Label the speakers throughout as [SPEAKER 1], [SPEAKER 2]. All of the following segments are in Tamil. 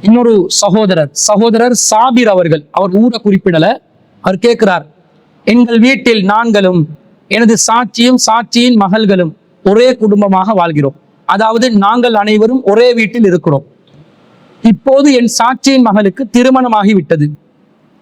[SPEAKER 1] இன்னொரு சகோதரர் சாபிர் அவர்கள், அவர் ஊரை குறிப்பிடல. அவர் கேட்கிறார், எங்கள் வீட்டில் நாங்களும் எனது சாட்சியின் மகள்களும் ஒரே குடும்பமாக வாழ்கிறோம். அதாவது நாங்கள் அனைவரும் ஒரே வீட்டில் இருக்கிறோம். இப்போது என் சாட்சியின் மகளுக்கு திருமணமாகி விட்டது.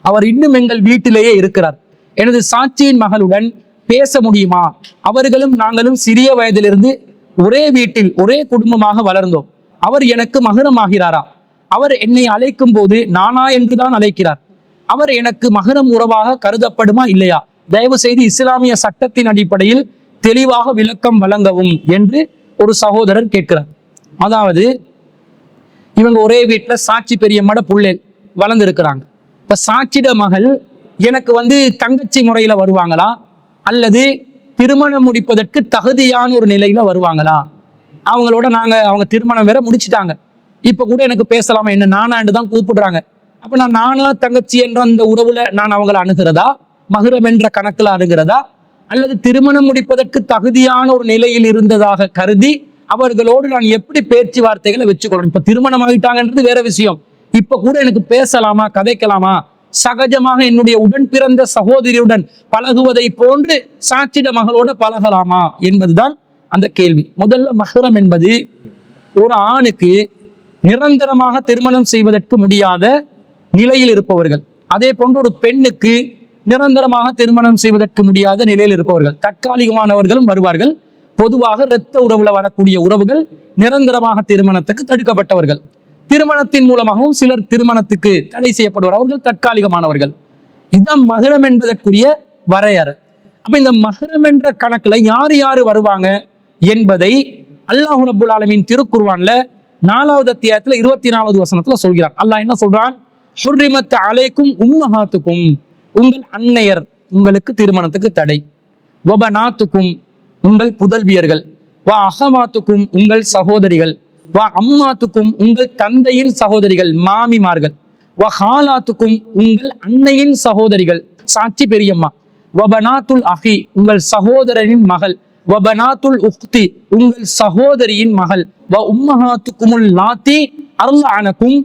[SPEAKER 1] அவர் இன்னும் எங்கள் வீட்டிலேயே இருக்கிறார். எனது சாட்சியின் மகளுடன் பேச முடியுமா? அவர்களும் நாங்களும் சிறிய வயதிலிருந்து ஒரே வீட்டில் ஒரே குடும்பமாக வளர்ந்தோம். அவர் எனக்கு மகரமாகிறாரா? அவர் என்னை அழைக்கும் போது நானா என்றுதான் அழைக்கிறார். அவர் எனக்கு மகரம் உறவாக கருதப்படுமா இல்லையா? தயவு செய்து இஸ்லாமிய சட்டத்தின் அடிப்படையில் தெளிவாக விளக்கம் வழங்கவும் என்று ஒரு சகோதரர் கேட்கிறார். அதாவது இவங்க ஒரே வீட்டுல சாட்சி பெரியம்மட புள்ளேல் வளர்ந்து இருக்கிறாங்க. இப்ப சாட்சிட மகள் எனக்கு தங்கச்சி முறையில வருவாங்களா, அல்லது திருமணம் முடிப்பதற்கு தகுதியான ஒரு நிலையில வருவாங்களா? அவங்களோட அவங்க திருமணம் வேற முடிச்சுட்டாங்க. இப்ப கூட எனக்கு பேசலாமா, என்ன நானாண்டு தான் கூப்பிடுறாங்க. அப்ப நான் நானா தங்கச்சி என்ற அந்த உறவுல நான் அவங்களை அணுகிறதா, மகரம் என்ற கணக்குல அணுகிறதா, அல்லது திருமணம் முடிப்பதற்கு தகுதியான ஒரு நிலையில் இருந்ததாக கருதி அவர்களோடு நான் எப்படி பேச்சுவார்த்தைகளை வச்சுக்கொள்ளணும்? இப்ப திருமணம் ஆகிட்டாங்கன்றது வேற விஷயம். இப்ப கூட எனக்கு பேசலாமா, கதைக்கலாமா? சகஜமாக என்னுடைய உடன் பிறந்த சகோதரியுடன் பழகுவதை போன்று சாட்சிட மகளோட பழகலாமா என்பதுதான் அந்த கேள்வி. முதல்ல மஹ்ரம் என்பது ஒரு ஆணுக்கு நிரந்தரமாக திருமணம் செய்வதற்கு முடியாத நிலையில் இருப்பவர்கள். அதே போன்று ஒரு பெண்ணுக்கு நிரந்தரமாக திருமணம் செய்வதற்கு முடியாத நிலையில் இருப்பவர்கள். தற்காலிகமானவர்களும் வருவார்கள். பொதுவாக இரத்த உறவுல வரக்கூடிய உறவுகள் நிரந்தரமாக திருமணத்துக்கு தடுக்கப்பட்டவர்கள். திருமணத்தின் மூலமாகவும் சிலர் திருமணத்துக்கு தடை செய்யப்படுவார். அவர்கள் தற்காலிகமானவர்கள். இதுதான் மஹ்ரம் என்பதற்குரிய வரையறை. அப்ப இந்த மஹ்ரம் என்ற கணக்குல யாரு வருவாங்க என்பதை அல்லாஹ் ரப்பல் ஆலமீன் திருக்குர்ஆன்ல 4வது அத்தியாயத்துல 24வது வசனத்துல சொல்கிறான். அல்லாஹ் என்ன சொல்றான்? ஹுர்ரிமத் அலைக்கும் உம்மஹாத்துக்கும், உங்கள் அன்னையர் உங்களுக்கு திருமணத்துக்கு தடை. வபனாத்துக்கும், உங்கள் புதல்வியர்கள். வா அஹமாத்துக்கும், உங்கள் சகோதரிகள். வா அம்மாத்துக்கும், உங்கள் தந்தையின் சகோதரிகள், மாமிமார்கள். வா ஹாலாத்துக்கும், உங்கள் அன்னையின் சகோதரிகள், சாட்சி பெரியம்மா. வபனாத்துல் அஹி, உங்கள் சகோதரனின் மகள். வபனாத்துல் உக்தி, உங்கள் சகோதரியின் மகள். வ உம்மஹாத்துக்குமுல் லாத்தி அர்லஅனக்கும்,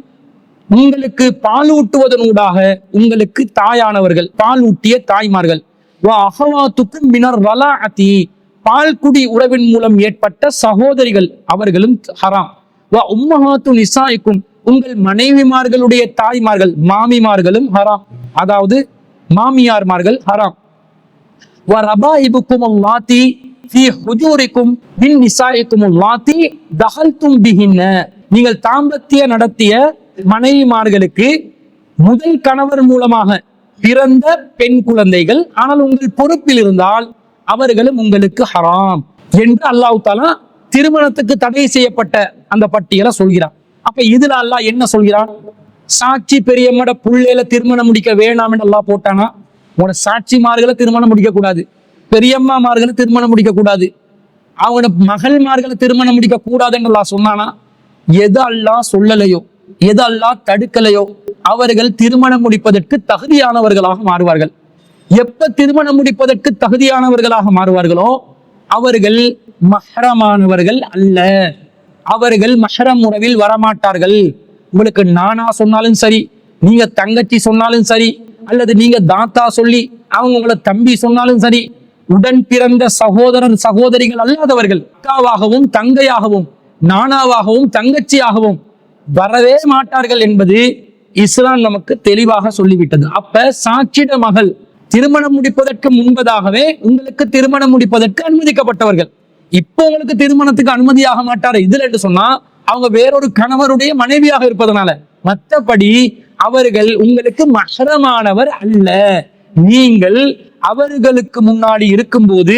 [SPEAKER 1] உங்களுக்கு பாலூட்டுவதனூடாக உங்களுக்கு தாயானவர்கள், பால் ஊட்டிய தாய்மார்கள். வ அஹவாத்துக்கும் மினர் ரலாஅதி, பால்குடி உறவின் மூலம் ஏற்பட்ட சகோதரிகள், அவர்களும் ஹராம். வ உம்மஹாத்து நிசாயிக்கும், உங்கள் மனைவிமார்களுடைய தாய்மார்கள், மாமிமார்களும் ஹராம். அதாவது மாமியார்மார்கள் ஹராம். வ ரபாயிபுக்கும் அல்லாத்தி ஃபீ ஹுஜூரிக்கும் மின் நிசாயிக்கும் அல்லாத்தி தஹல்தும் பிஹின்ன, நீங்கள் தாம்பத்திய நடத்திய மனைவிமார்களுக்கு முதல் கணவர் மூலமாக பிறந்த பெண் குழந்தைகள், ஆனால் உங்கள் பொறுப்பில் இருந்தால் அவர்களும் உங்களுக்கு ஹராம் என்று அல்லாஹ் தஆலா திருமணத்துக்கு தடை செய்யப்பட்ட அந்த பட்டியலை சொல்கிறான். அப்ப இதுல அல்லாஹ் என்ன சொல்கிறான்? சாட்சி பெரியம்மட புள்ளையில திருமணம் முடிக்க வேணாம் என்று அல்லாஹ் போட்டானா? உன சாட்சிமார்களை திருமணம் முடிக்க கூடாது, பெரியம்மாமார்களை திருமணம் முடிக்க கூடாது, அவனோட மகள்மார்களை திருமணம் முடிக்க கூடாதுன்னு அல்லாஹ் சொன்னானா? எது அல்லாஹ் சொல்லலையோ, எது அல்லாஹ் தடுக்கலையோ அவர்கள் திருமணம் முடிப்பதற்கு தகுதியானவர்களாக மாறுவார்கள். எப்ப திருமணம் முடிப்பதற்கு தகுதியானவர்களாக மாறுவார்களோ அவர்கள் மஹ்ரமானவர்கள் அல்ல, அவர்கள் மஹ்ரம் உறவில் வரமாட்டார்கள். உங்களுக்கு நானா சொன்னாலும் சரி, நீங்க தங்கச்சி சொன்னாலும் சரி, அல்லது நீங்க தாத்தா சொல்லி அவங்க உங்களை தம்பி சொன்னாலும் சரி, உடன் பிறந்த சகோதரன் சகோதரிகள் அல்லாதவர்கள் அக்காவாகவும் தங்கையாகவும் நானாவாகவும் தங்கச்சியாகவும் வரவே மாட்டார்கள் என்பது இஸ்லாம் நமக்கு தெளிவாக சொல்லிவிட்டது. அப்ப சாட்சிட மகள் திருமணம் முடிப்பதற்கு முன்பதாகவே உங்களுக்கு திருமணம் முடிப்பதற்கு அனுமதிக்கப்பட்டவர்கள். இப்போ உங்களுக்கு திருமணத்துக்கு அனுமதியாக மாட்டார் இதுல என்று சொன்னா அவங்க வேறொரு கணவருடைய மனைவியாக இருப்பதனால. மற்றபடி அவர்கள் உங்களுக்கு மஹ்ரமானவர் அல்ல. நீங்கள் அவர்களுக்கு முன்னாடி இருக்கும்போது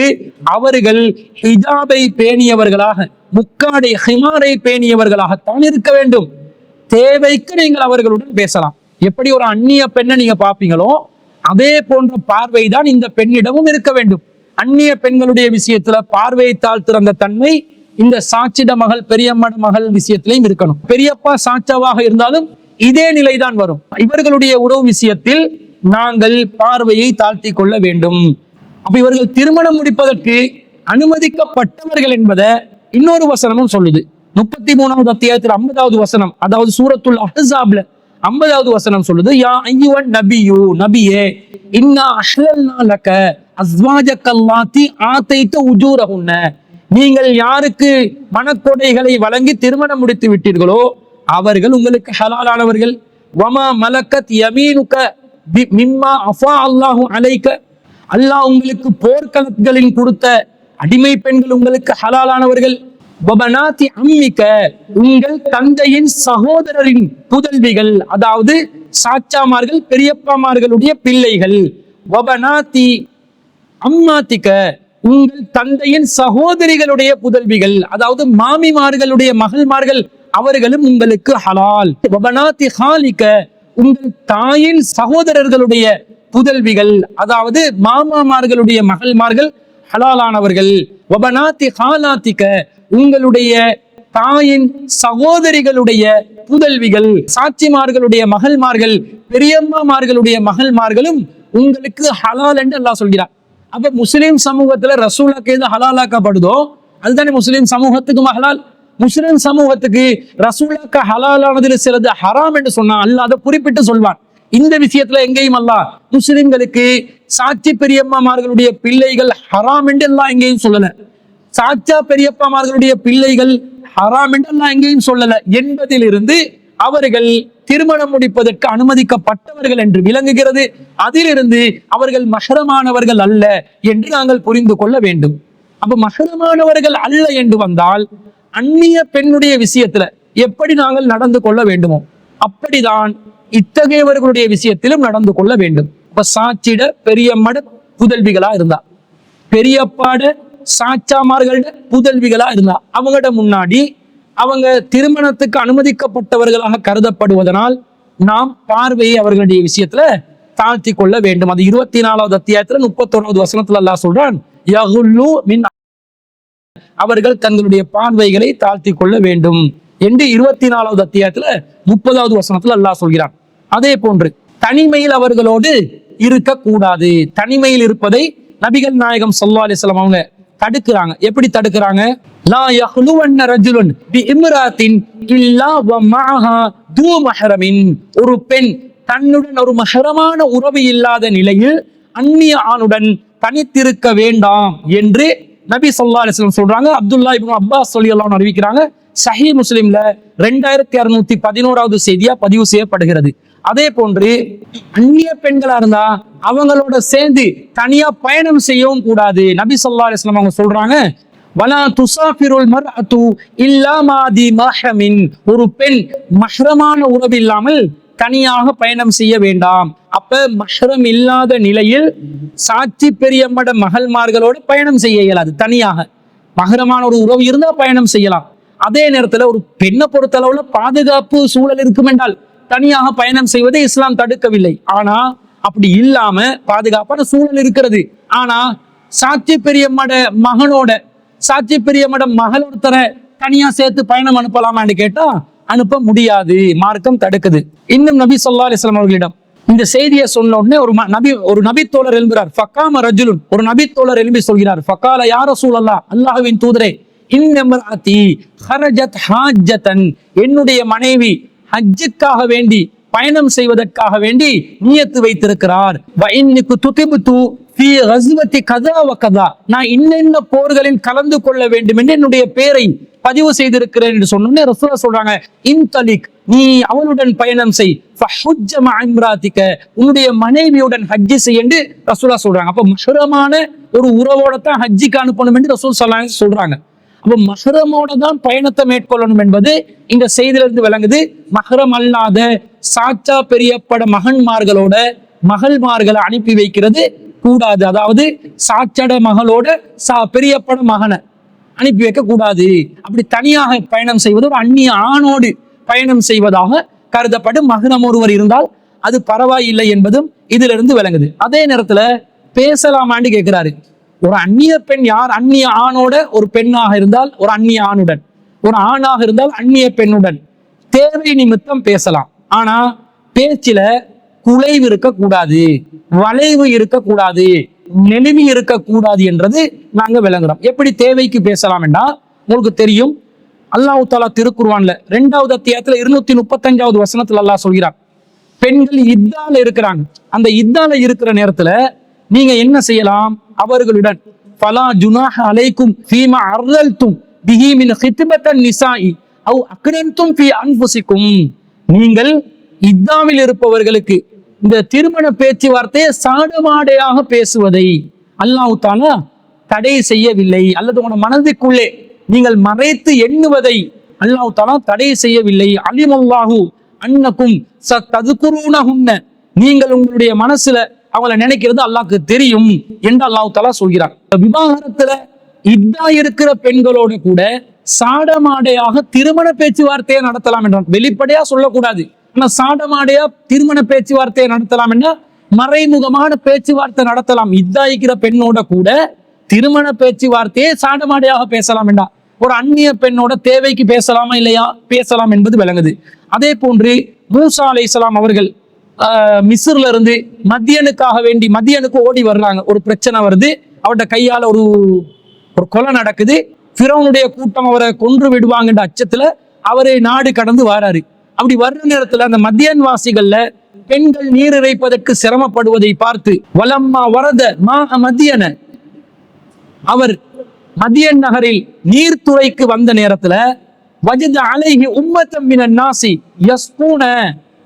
[SPEAKER 1] அவர்கள் ஹிஜாபை பேணியவர்களாக, முக்காடை ஹிமாரை பேணியவர்களாகத்தான் இருக்க வேண்டும். தேவைக்கு நீங்கள் அவர்களுடன் பேசலாம். எப்படி ஒரு அந்நிய பெண்ணை நீங்க பாப்பீங்களோ அதே போன்ற பார்வைதான் இந்த பெண்ணிடமும் இருக்க வேண்டும். அந்நிய பெண்களுடைய விஷயத்துல பார்வையை தாழ்த்துற தன்மை இந்த சாட்சிட மகள் பெரியம்மட மகள் விஷயத்திலையும் இருக்கணும். பெரியப்பா சாட்சாவாக இருந்தாலும் இதே நிலைதான் வரும். இவர்களுடைய உறவு விஷயத்தில் நாங்கள் பார்வையை தாழ்த்தி கொள்ள வேண்டும். அப்ப இவர்கள் திருமணம் முடிப்பதற்கு அனுமதிக்கப்பட்டவர்கள் என்பதை இன்னொரு வசனமும் சொல்லுது. 33வது அத்தியாயத்தில் 50வது வசனம், அதாவது சூரத்துல் அஹ்ஸாப்ல 50வது வசனம் சொல்லுது, யா அய்யுவன் நபியு, நபியே, இன்னா அஹ்லல்னா லக அஸ்வாஜக அல்லாத்தி ஆதைத உஜூரஹுன்ன, நீங்கள் யாருக்கு மனக்கொடைகளை வழங்கி திருமணம் முடித்து விட்டீர்களோ அவர்கள் உங்களுக்கு ஹலாலானவர்கள். வமா மலக்கத் யமீனுக மிம்மா அஃபா அல்லாஹு அலைக, அல்லாஹ் உங்களுக்கு போர்க்களங்களில் கொடுத்த அடிமை பெண்கள் உங்களுக்கு ஹலாலானவர்கள். வபனாத்தி அம்மிக, உங்கள் தந்தையின் சகோதரரின் புதல்விகள், அதாவது சாச்சாமார்கள் பெரியப்பாமார்களுடைய பிள்ளைகள். வபனாத்தி அம்மாத்திக, உங்கள் தந்தையின் சகோதரிகளுடைய புதல்விகள், அதாவது மாமிமார்களுடைய மகள்மார்கள், அவர்களும் உங்களுக்கு ஹலால். வபனாத்தி ஹாலிக, உங்கள் தாயின் சகோதரர்களுடைய புதல்விகள், அதாவது மாமாமார்களுடைய மகள்மார்கள் ஹலாலானவர்கள். வபனாத்தி ஹாலாத்திக, உங்களுடைய தாயின் சகோதரிகளுடைய புதல்விகள், சாட்சிமார்களுடைய மகள்மார்கள், பெரியம்மாமார்களுடைய மகள்மார்களும் உங்களுக்கு ஹலால் என்று அல்லாஹ் சொல்கிறார். அப்ப முஸ்லிம் சமூகத்துல ரசூலுக்கு எது ஹலாலாக்கப்படுதோ அதுதானே முஸ்லிம் சமூகத்துக்கு ஹலால். முஸ்லிம் சமூகத்துக்கு ரசூலுக்கு ஹலாலானதுல சிலது ஹராம் என்று சொன்னா அல்லாஹ் அதை குறிப்பிட்டு சொல்வான். இந்த விஷயத்துல எங்கேயும் அல்லாஹ் முஸ்லிம்களுக்கு சாட்சி பெரியம்மாமார்களுடைய பிள்ளைகள் ஹராம் என்று எல்லாம் எங்கேயும் சொல்லல, சாச்சா பெரியப்பாமார்களுடைய பிள்ளைகள் ஹராம் என்று எல்லாம் எங்கேயும் சொல்லல என்பதிலிருந்து அவர்கள் திருமணம் முடிப்பதற்கு அனுமதிக்கப்பட்டவர்கள் என்று விளங்குகிறது. அதிலிருந்து அவர்கள் மஹ்ரமானவர்கள் அல்ல என்று நாங்கள் புரிந்து கொள்ள வேண்டும். அப்ப மஹ்ரமானவர்கள் அல்ல என்று வந்தால் அந்நிய பெண்ணுடைய விஷயத்துல எப்படி நாங்கள் நடந்து கொள்ள வேண்டுமோ அப்படிதான் இத்தகையவர்களுடைய விஷயத்திலும் நடந்து கொள்ள வேண்டும். இப்ப சாட்சிட பெரியம்மட புதல்விகளா இருந்தா, பெரியப்பாட சாச்சாமார்கள புதல்விகளா இருந்தா, அவங்கட முன்னாடி அவங்க திருமணத்துக்கு அனுமதிக்கப்பட்டவர்களாக கருதப்படுவதனால் நாம் பார்வையை அவர்களுடைய விஷயத்துல தாழ்த்தி கொள்ள வேண்டும். அது 24வது அத்தியாயத்துல 31வது வசனத்துல அல்லாஹ் சொல்றான், யகுல்லு மின், அவர்கள் தங்களுடைய பார்வைகளை தாழ்த்தி கொள்ள வேண்டும் என்று 24வது அத்தியாயத்துல 30வது வசனத்துல அல்லாஹ் சொல்கிறான். அதே போன்று தனிமையில் அவர்களோடு இருக்கக்கூடாது. தனிமையில் இருப்பதை நபிகள் நாயகம் ஸல்லல்லாஹு அலைஹி வஸல்லம் அவங்க தடுக்கிறாங்க. எப்படி தடுக்கிறாங்க? லா யஹ்லுவன்ன ரஜுலுன் பி இம்ராத்தின் இல்லா வ மஅஹா து மஹ்ரமின், ஒரு பெண் தன்னுடன் ஒரு மஹ்ரமான உறவு இல்லாத நிலையில் அந்நிய ஆணுடன் தனித்திருக்க வேண்டாம் என்று நபி ஸல்லல்லாஹு அலைஹி வஸல்லம் சொல்றாங்க. அப்துல்லா இப்னு அப்பாஸ் ரலியல்லாஹு அன்ஹு அறிவிக்கிறாங்க. சஹீஹ் முஸ்லிம்ல 2611வது செய்தியா பதிவு செய்யப்படுகிறது. அதே போன்று அந்நிய பெண்களா இருந்தா அவங்களோட சேர்ந்து தனியா பயணம் செய்யவும் கூடாது. நபி ஸல்லல்லாஹு அலைஹி வஸல்லம் அவங்க சொல்றாங்க, வலா துசாஃபிருல் மர்அத்து இல்லா மா தி மஹ்ரமின், ஒரு பெண் மஹ்ரமான உறவு இல்லாமல் தனியாக பயணம் செய்ய வேண்டாம். அப்ப மஹ்ரம் இல்லாத நிலையில் சாட்சி பெரியம்மட மகள்மார்களோடு பயணம் செய்ய இயலாது. தனியாக மஹ்ரமான ஒரு உறவு இருந்தா பயணம் செய்யலாம். அதே நேரத்துல ஒரு பெண்ணை பொறுத்தளவுல பாதுகாப்பு சூழல் இருக்கும் என்றால் தனியாக பயணம் செய்வதை இஸ்லாம் தடுக்கவில்லை. ஆனா அப்படி இல்லாம பாதுகாப்பான சூழல் இருக்கிறது. ஆனா சாட்சி பெரியம்மட மகனோட சாட்சி பெரியம்மட மகள் ஒருத்தரை தனியா சேர்த்து பயணம் அனுப்பலாமான்னு கேட்டா அனுப்ப முடியாது, மார்க்கம் தடுக்குது. இன்னும் நபி ஸல்லல்லாஹு அலைஹி வஸல்லம் அவர்களிடம் இந்த செய்தியை சொன்ன உடனே ஒரு நபி தோழர் எழும்புறார். ஃபகாம ரஜுலுன், ஒரு நபி தோழர் எழும்பி சொல்கிறார், ஃபகால யா ரசூலல்லாஹ், அல்லாஹ்வின் தூதரே, இன்னம்ராத்தி ஹரஜத் ஹாஜ்ஜதன், என்னுடைய மனைவி ஹஜ்ஜுக்காக வேண்டி பயணம் செய்வதற்காக வேண்டி நியத்து வைத்திருக்கிறார். வ இன்னகு துதிபு ஃபீ கஸ்வதி கஸா வ கஸா, நான் இன்னென்ன போர்களில் கலந்து கொள்ள வேண்டும் என்று என்னுடைய பெயரை பதிவு செய்திருக்கிறேன் என்று சொன்னோன்னே ரசூலுல்லாஹ் சொல்றாங்க, இன்தலிக், நீ அவளுடன் பயணம் செய், ஃபஹுஜ்ஜ மஅ இம்ராத்திக, உன்னுடைய மனைவியுடன் ஹஜ்ஜி செய் என்று ரசூலுல்லாஹ் சொல்றாங்க. அப்ப மஹ்ரமான ஒரு உறவோட தான் ஹஜ்ஜிக்கு அனுப்பணும் என்று ரசூல் ஸல்லல்லாஹு அலைஹி வஸல்லம் சொல்றாங்க. அப்ப மஹ்ரமோட தான் பயணத்தை மேற்கொள்ளணும் என்பது இந்த செய்தியிலிருந்து விளங்குது. மஹ்ரம் அல்லாத சாச்சா பெரியப்பட மகன்மார்களோட மகள்மார்களை அனுப்பி வைக்கிறது கூடாது. அதாவது சாச்சட மகளோட பெரியப்பட மகனை அனுப்பி வைக்க கூடாது. அப்படி தனியாக பயணம் செய்வது ஒரு அந்நிய ஆணோடு பயணம் செய்வதாக கருதப்படும் மஹ்ரம் ஒருவர் இருந்தால் அது பரவாயில்லை என்பதும் இதிலிருந்து விளங்குது. அதே நேரத்துல பேசலாமான்னு கேட்கிறாரு. ஒரு அந்நிய பெண் யார்? அந்நிய ஆணோட ஒரு பெண்ணாக இருந்தால் ஒரு அந்நிய ஆணுடன், ஒரு ஆணாக இருந்தால் அந்நிய பெண்ணுடன் தேவை நிமித்தம் பேசலாம். ஆனா பேச்சில குலைவு இருக்கக்கூடாது, வளைவு இருக்கக்கூடாது, நெளிவு இருக்கக்கூடாது என்றது நாங்க விளங்குறோம். எப்படி தேவைக்கு பேசலாம் என்றா, உங்களுக்கு தெரியும், அல்லாஹ் தஆலா திருக்குர்ஆன்ல 2வது அத்தியாயத்துல 235வது வசனத்துல அல்லாஹ் சொல்கிறார், பெண்கள் இத்தால இருக்கிறாங்க. அந்த இத்தால இருக்கிற நேரத்துல நீங்க என்ன செய்யலாம்? அவர்களுடன் ஃபலா ஜுனாஹ அலைக்கும் ஃபீமா அர்லல்தும் பிஹி மின் ஹித்பத்தன் நிசாஇ அவ் அக்ரன்தும் ஃபீ அன்ஃபுசிக்கும். நீங்கள் இத்தாவில் இருப்பவர்களுக்கு இந்த திருமண பேச்சுவார்த்தையை சாடமாடையாக பேசுவதை அல்லாஹ் தஆலா தடை செய்யவில்லை, அல்லது உங்களோட மனதுக்குள்ளே நீங்கள் மறைத்து எண்ணுவதை அல்லாஹ் தஆலா தடை செய்யவில்லை. அலிமல்லாஹு அன்னக்கும் சததுகுரூனஹுன்ன, நீங்கள் உங்களுடைய மனசுல அவங்களை நினைக்கிறது அல்லாஹ்க்கு தெரியும் என்று அல்லாஹ் தஆலா சொல்கிறார். விவாகரத்துல இத்தா இருக்கிற பெண்களோட கூட சாடமாடையாக திருமண பேச்சுவார்த்தையை நடத்தலாம் என்றான். வெளிப்படையா சொல்லக்கூடாது, ஆனா சாடமாடையா திருமண பேச்சுவார்த்தையை நடத்தலாம் என்ற மறைமுகமான பேச்சுவார்த்தை நடத்தலாம். இத்தா இருக்கிற பெண்ணோட கூட திருமண பேச்சுவார்த்தையை சாடமாடையாக பேசலாம் என்றா. ஒரு அந்நிய பெண்ணோட தேவைக்கு பேசலாமா இல்லையா? பேசலாம் என்பது விளங்குது. அதே போன்று மூசா அலைஹிஸ்ஸலாம் அவர்கள் மிஸ்ர்ல இருந்து மத்தியனுக்காக வேண்டி மத்தியனுக்கு ஓடி வர்றாங்க. ஒரு பிரச்சனை வருது, அவருடைய கையால ஒரு கொலை நடக்குது. ஃபிரௌனுடைய கூட்டம் அவரை கொன்று விடுவாங்கன்ற அச்சத்துல அவரை நாடு கடந்து வராரு. அப்படி வர்ற நேரத்துல அந்த மத்தியன் வாசிகள்ல பெண்கள் நீர் இறைப்பதற்கு சிரமப்படுவதை பார்த்து வலம்மா வரத மா மத்தியன, அவர் மதியன் நகரில் நீர்த்துறைக்கு வந்த நேரத்துல வஜத அலைஹி உம்மத்தம் மினன் நாசி யஸ்கூன,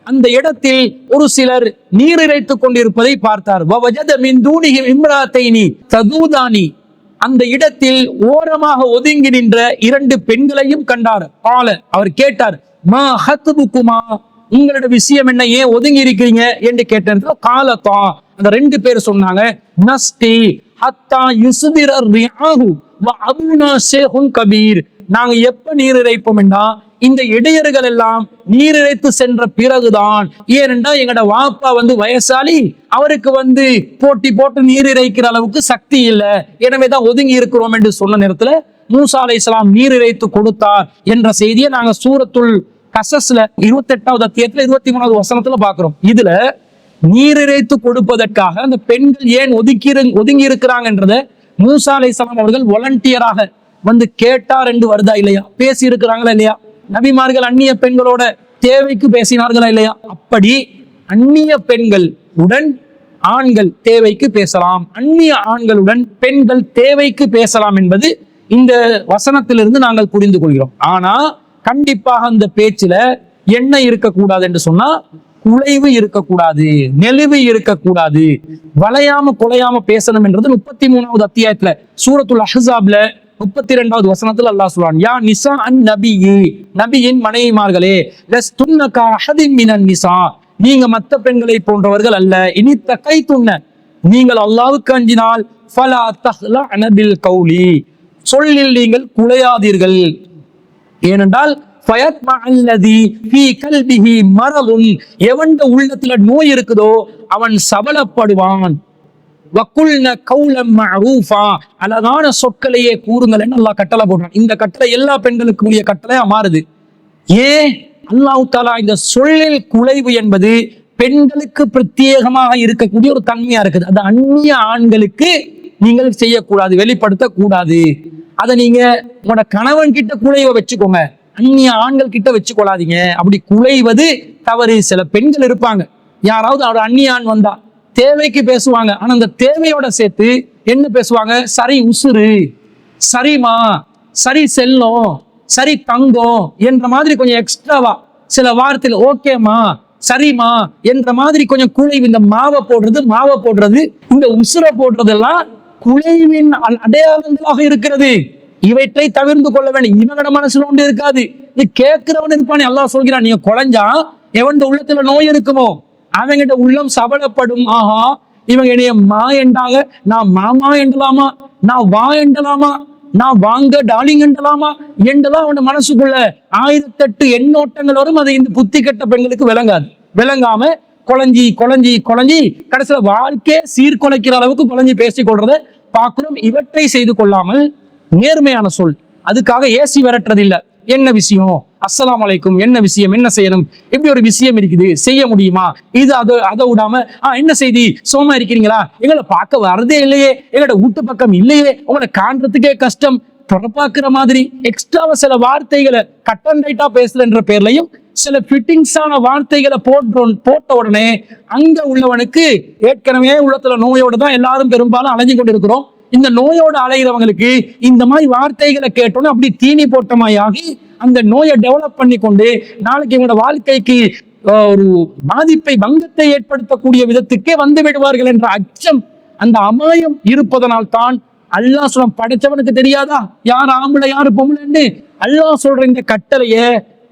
[SPEAKER 1] அந்த இடத்தில் ஒரு சிலர் நீர் இறைத்துக் கொண்டிருப்பதை பார்த்தார். வவஜத மின் தூனிஹி இம்ராத்தைனி ததூதானி, அந்த இடத்தில் ஓரமாக ஒதுங்கி நின்ற 2 பெண்களையும் கண்டார். அவர் கேட்டார், மா ஹத்புகுமா, உங்களோட விஷயம் என்ன, ஏன் ஒதுங்கி இருக்கிறீங்க என்று கேட்ட காலத்தா, அந்த 2 பேர் சொன்னாங்க, நஸ்தி ஹத்தா யுஸ்திர ரியாஹு வ அபுனா ஷேஹுன் கபீர், நாங்க எப்ப நீர் இறைப்போம் என்றா இந்த இடையர்கள் எல்லாம் நீர் இறைத்து சென்ற பிறகுதான். ஏனென்றா எங்கட வாப்பா வயசாளி, அவருக்கு போட்டி போட்டு நீர் இறைக்கிற அளவுக்கு சக்தி இல்லை, எனவேதான் ஒதுங்கி இருக்கிறோம் என்று சொன்ன நேரத்துல மூசா அலைஹிஸ்ஸலாம் நீர் இறைத்து கொடுத்தார் என்ற செய்தியை நாங்க சூரத்துல் கஸஸ்ல 28வது அத்தியாயத்துல 23வது வசனத்துல பாக்குறோம். இதுல நீர் இறைத்து கொடுப்பதற்காக அந்த பெண்கள் ஏன் ஒதுங்கி இருக்கிறாங்கன்றத மூசா அலைஹிஸ்ஸலாம் அவர்கள் வாலண்டியராக கேட்டார் என்று வருதா இல்லையா? பேசி இருக்கிறாங்களா இல்லையா? நபிமார்கள் அந்நிய பெண்களோட தேவைக்கு பேசினார்களா இல்லையா? அப்படி அந்நிய பெண்கள் உடன் ஆண்கள் தேவைக்கு பேசலாம், அந்நிய ஆண்களுடன் பெண்கள் தேவைக்கு பேசலாம் என்பது இந்த வசனத்திலிருந்து நாங்கள் புரிந்து கொள்கிறோம். ஆனா கண்டிப்பாக அந்த பேச்சுல என்ன இருக்கக்கூடாது என்று சொன்னா, குலைவு இருக்கக்கூடாது, நெளிவு இருக்கக்கூடாது, வளையாம கொலையாம பேசணும் என்றது 33வது அத்தியாயத்துல சூரத்துல் அஹ்ஸாப்ல 32வது வசனத்துல அல்லாஹ் சொல்றான், யா நிசா அன் நபியி, நபியின் மனைவிமார்களே, லஸ்துன்ன கஅஹதின் மினன் நிசா, நீங்க மற்ற பெண்களை போன்றவர்கள் அல்ல, இனி தகைதுன்ன, நீங்கள் அல்லாஹ்வுக்கு அஞ்சினால் ஃபலா தஹ்லஅன பில் கௌலி, சொல்லில் நீங்கள் குலையாதீர்கள். ஏனென்றால் ஃபயத்மஅல்லதி ஃபீ கல்பிஹி மரதுன், எவண்ட உள்ளத்துல நோய் இருக்குதோ அவன் சபலப்படுவான். வக்குல்ன கௌலம் மஅரூஃபா, அழகான சொற்களையே கூறுங்கள் என்று அல்லாஹ் கட்டளை போடுறான். இந்த கட்டளை எல்லா பெண்களுக்கும் உரிய கட்டளையா மாறுது. ஏன் அல்லாஹ் தஆலா இந்த சொல்லில் குலைவு என்பது பெண்களுக்கு பிரத்யேகமாக இருக்கக்கூடிய ஒரு தன்மையா இருக்குது. அது அந்நிய ஆண்களுக்கு நீங்கள் செய்யக்கூடாது, வெளிப்படுத்த கூடாது. அதை நீங்க உங்களோட கணவன் கிட்ட குலைவை வச்சுக்கோங்க, அந்நிய ஆண்கள் கிட்ட வச்சுக்கொள்ளாதீங்க. அப்படி குலைவது தவறு. சில பெண்கள் இருப்பாங்க, யாராவது அவரோட அந்நிய ஆண் வந்தா தேவைக்கு பேசுவாங்க, ஆனா அந்த தேவையோட சேர்த்து என்ன பேசுவாங்க, சரி உசுறு, சரிமா, சரி செல்லம், சரி தங்கம் என்ற மாதிரி கொஞ்சம் எக்ஸ்ட்ராவா சில வார்த்தையில ஓகேமா, சரிமா என்ற மாதிரி கொஞ்சம் குலைவு. இந்த மாவை போடுறது, இந்த உசுரை போடுறதெல்லாம் குலைவின் அடையாளங்களாக இருக்கிறது. இவற்றை தவிர்த்து கொள்ள வேண்டும். இவனோட மனசுல ஒன்று இருக்காது, இது கேட்கிறவன் இருப்பானே. அல்லாஹ் சொல்கிறான், நீங்க குலைஞ்சா எவன் உள்ளத்துல நோய் இருக்குமோ அவங்கிட்ட உள்ளம் சபலப்படும். ஆஹா, இவங்க என்னைய மா என்றாங்க, நான் மாமா என்றலாமா, நான் வா என்றலாமா, நான் வாங்க டார்லிங் என்றலாமா என்றெல்லாம் அவன் மனசுக்குள்ள 1008 எண்ணோட்டங்கள் வரும். அது இந்த புத்தி கெட்ட பெண்களுக்கு விளங்காம குழஞ்சி கடைசியில வாழ்க்கையை சீர்குலைக்கிற அளவுக்கு குழஞ்சி பேசிக் கொள்றத பார்க்கிறோம். இவற்றை செய்து கொள்ளாமல் நேர்மையான சொல், அதுக்காக ஏசி விரட்டுறது இல்ல. என்ன விஷயம், அஸ்ஸலாமு அலைக்கும், என்ன விஷயம், என்ன செய்யணும், இப்படி ஒரு விஷயம் இருக்குது, செய்ய முடியுமா, இது அதை விடாம என்ன செய்தி, சோமா இருக்கிறீங்களா, எங்களை பார்க்க வரதே இல்லையே, எங்களோட வீட்டு பக்கம் இல்லையே, உங்களை காண்றதுக்கே கஷ்டம், புறப்பாக்குற மாதிரி எக்ஸ்ட்ராவா சில வார்த்தைகளை கட் அண்ட் ரைட்டா பேசலன்ற பேர்லையும் சில ஃபிட்டிங்ஸான வார்த்தைகளை போட்ட உடனே அங்க உள்ளவனுக்கு ஏற்கனவே உள்ளத்துல நோயோட தான் எல்லாரும் பெரும்பாலும் அலைஞ்சு கொண்டிருக்கிறோம். இந்த நோயோட அலைகிறவங்களுக்கு இந்த மாதிரி வார்த்தைகளை கேட்டோன்னு அப்படி தீனி போட்டமாயாகி அந்த நோயை டெவலப் பண்ணி கொண்டு நாளைக்கு இவங்களோட வாழ்க்கைக்கு ஒரு பாதிப்பை பங்கத்தை ஏற்படுத்தக்கூடிய விதத்துக்கே வந்து விடுவார்கள் என்ற அச்சம், அந்த அமாயம் இருப்பதனால் தான் அல்லாஹ் சொல்ல படைச்சவனுக்கு தெரியாதா யார் ஆம்பளை யாரு பொம்பளைன்னு? அல்லாஹ் சொல்ற இந்த கட்டளைய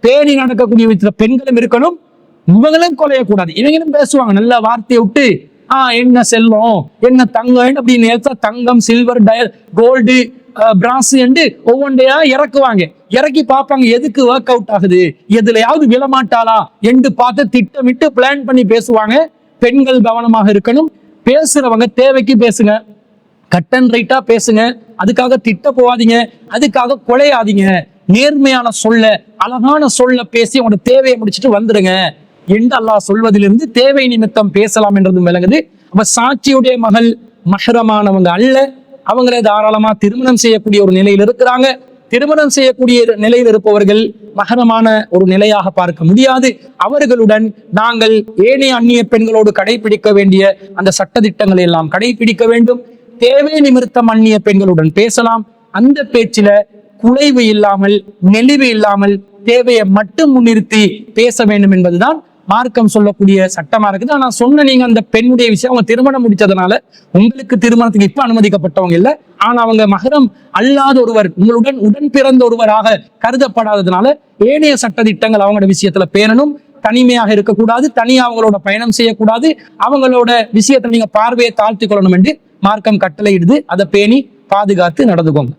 [SPEAKER 1] பேணி நடக்கக்கூடிய விதத்துல பெண்களும் இருக்கணும், இவங்களும் கொலையக்கூடாது. இவங்களும் பேசுவாங்க நல்ல வார்த்தையை விட்டு, என்ன செல்வம் என்ன தங்கம் அப்படின்னு தங்கம் சில்வர் கோல்டு பிராஸ் என்று ஒவ்வொன்றையா இறக்குவாங்க. இறக்கி பார்ப்பாங்க எதுக்கு ஒர்க் அவுட் ஆகுது, எதுலையாவது விழமாட்டாளா என்று பார்த்து திட்டமிட்டு பிளான் பண்ணி பேசுவாங்க. பெண்கள் கவனமாக இருக்கணும். பேசுறவங்க தேவைக்கு பேசுங்க, கட் அண்ட் ரைட்டா பேசுங்க. அதுக்காக திட்ட போவாதீங்க, அதுக்காக கொலையாதீங்க. நேர்மையான சொல்ல அழகான சொல்ல பேசி உங்களோட தேவையை முடிச்சுட்டு வந்துடுங்க என்று அல்லாஹ் சொல்வதிலிருந்து தேவை நிமித்தம் பேசலாம் என்றதும் விளங்குது. அப்ப சாட்சியுடைய மகள் மஹ்ரமானவங்க அல்ல, அவங்களே தாராளமா திருமணம் செய்யக்கூடிய ஒரு நிலையில் இருக்கிறாங்க. திருமணம் செய்யக்கூடிய நிலையில் இருப்பவர்கள் மஹரமான ஒரு நிலையாக பார்க்க முடியாது. அவர்களுடன் நாங்கள் ஏனைய அந்நிய பெண்களோடு கடைபிடிக்க வேண்டிய அந்த சட்டதிட்டங்களை எல்லாம் கடைபிடிக்க வேண்டும். தேவை நிமித்தம் அந்நிய பெண்களுடன் பேசலாம். அந்த பேச்சில குலைவு இல்லாமல் நெளிவு இல்லாமல் தேவையை மட்டும் முன்னிறுத்தி பேச வேண்டும் என்பதுதான் மார்க்கம் சொல்லக்கூடிய சட்டமா இருக்குது. ஆனா சொன்ன நீங்க அந்த பெண்ணுடைய விஷயம் அவங்க திருமணம் முடிச்சதுனால உங்களுக்கு திருமணத்துக்கு இப்ப அனுமதிக்கப்பட்டவங்க இல்லை, ஆனா அவங்க மஹரம் அல்லாத ஒருவர் உங்களுடன் உடன் பிறந்த ஒருவராக கருதப்படாததுனால ஏனைய சட்டதிட்டங்கள் அவங்களோட விஷயத்துல பேணணும். தனிமையாக இருக்கக்கூடாது, தனியா அவங்களோட பயணம் செய்யக்கூடாது, அவங்களோட விஷயத்துல நீங்க பார்வையை தாழ்த்தி கொள்ளணும் என்று மார்க்கம் கட்டளையிடுது. அதை பேணி பாதுகாத்து நடந்துக்கோங்க.